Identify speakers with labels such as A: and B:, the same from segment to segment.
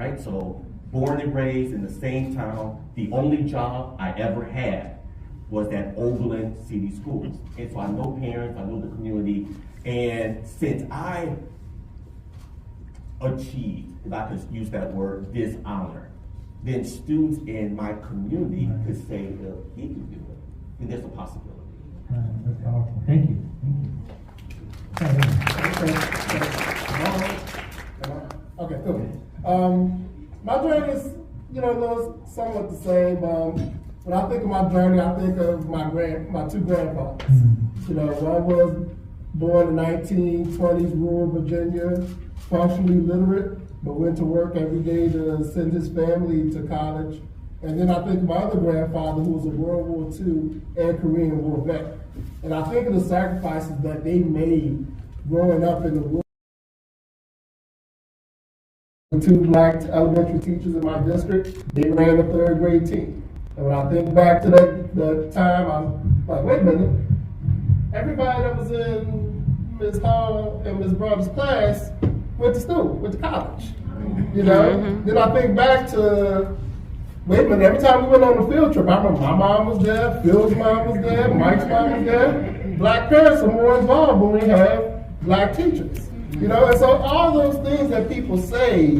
A: right? So born and raised in the same town. The only job I ever had was at Oberlin City Schools. And so I know parents, I know the community, and since I achieved, if I could use that word, this honor, then students in my community could say, well, he can do it. And there's a possibility.
B: That's powerful. Thank you.
C: Okay, cool. My journey is, somewhat the same. When I think of my journey, I think of my two grandfathers. One was born in 1920s, rural Virginia, functionally literate, but went to work every day to send his family to college. And then I think of my other grandfather, who was a World War II and Korean War vet. And I think of the sacrifices that they made growing up in the rural. Two black elementary teachers in my district, they ran the third grade team. And when I think back to that time, I'm like, wait a minute, everybody that was in Ms. Hall and Ms. Brown's class went to school, went to college. Then I think back to, wait a minute, every time we went on a field trip, I remember my mom was there, Phil's mom was there, Mike's mom was there. Black parents are more involved when we have black teachers. And so all those things that people say,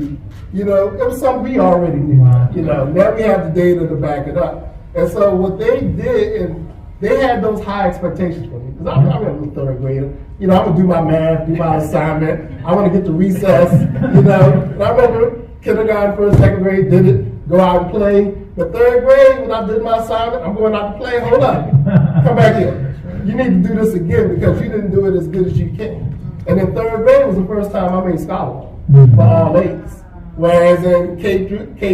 C: it was something we already knew. Now we have the data to back it up. And so what they did, and they had those high expectations for me. Because I'm a third grader. I'm going to do my math, do my assignment. I want to get to recess, And I remember kindergarten, first, second grade, did it, go out and play. But third grade, when I did my assignment, I'm going out to play. Hold on, come back here. You need to do this again because you didn't do it as good as you can. And in third grade was the first time I made scholarship for all A's. Whereas in K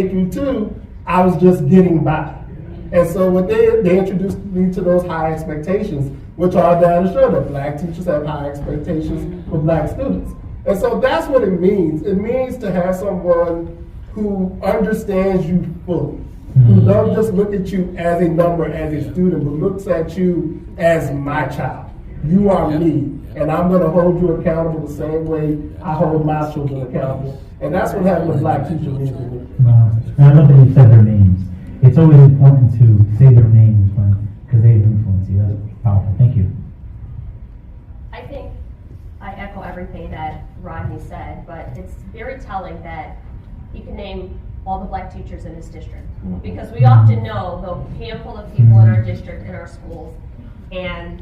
C: through 2, I was just getting by. And so what they introduced me to those high expectations, which are down to show that black teachers have high expectations for black students. And so that's what it means. It means to have someone who understands you fully, who don't just look at you as a number, as a student, but looks at you as my child. You are me. And I'm going to hold you accountable the same way I hold my children accountable. And that's what having a black teacher means to me.
B: Wow. I love that you said their names. It's always important to say their names because they influence you. That's powerful. Thank you.
D: I think I echo everything that Rodney said, but it's very telling that he can name all the black teachers in his district. Because we often know the handful of people in our district, in our schools, and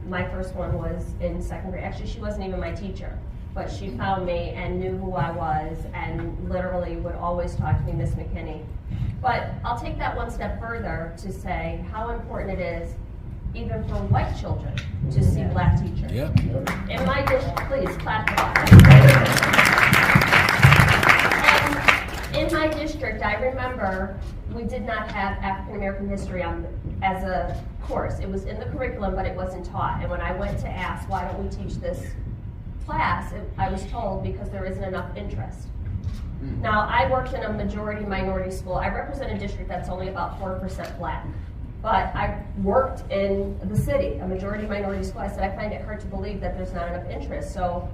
D: my first one was in second grade. Actually, she wasn't even my teacher, but she found me and knew who I was and literally would always talk to me, Miss McKinney. But I'll take that one step further to say how important it is even for white children to see black teachers. Yep. In my district, please clap for that. And in my district, I remember we did not have African American history as a course. It was in the curriculum, but it wasn't taught. And when I went to ask, why don't we teach this class, I was told because there isn't enough interest. Now, I worked in a majority minority school. I represent a district that's only about 4% black. But I worked in the city, a majority minority school. I said, I find it hard to believe that there's not enough interest. So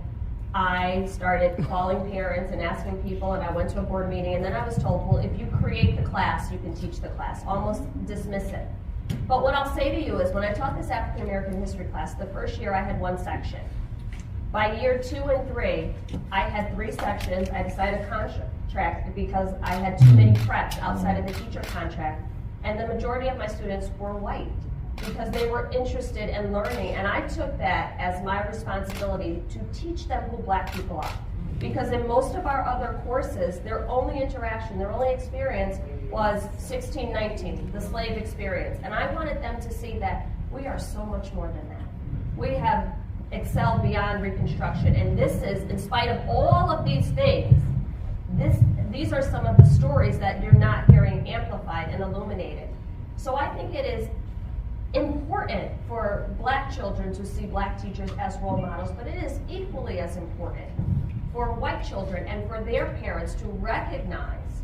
D: I started calling parents and asking people, and I went to a board meeting, and then I was told, well, if you create the class, you can teach the class. Almost dismiss it. But what I'll say to you is when I taught this African American history class, the first year I had one section. By year 2 and 3, I had 3 sections. I decided a contract because I had too many preps outside of the teacher contract. And the majority of my students were white because they were interested in learning. And I took that as my responsibility to teach them who black people are. Because in most of our other courses, their only interaction, their only experience was 1619, the slave experience. And I wanted them to see that we are so much more than that. We have excelled beyond Reconstruction. And this is, in spite of all of these things, these are some of the stories that you're not hearing amplified and illuminated. So I think it is important for black children to see black teachers as role models, but it is equally as important for white children and for their parents to recognize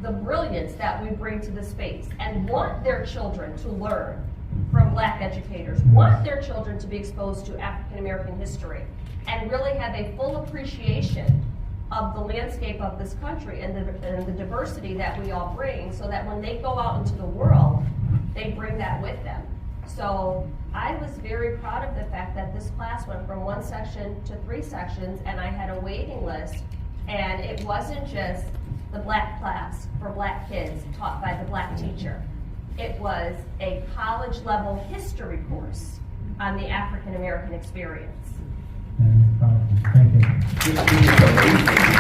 D: the brilliance that we bring to the space and want their children to learn from black educators, want their children to be exposed to African American history, and really have a full appreciation of the landscape of this country and the diversity that we all bring, so that when they go out into the world, they bring that with them. So I was very proud of the fact that this class went from 1 section to 3 sections, and I had a waiting list, and it wasn't just the black class for black kids taught by the black teacher. It was a college level history course on the African American experience.
B: Thank you.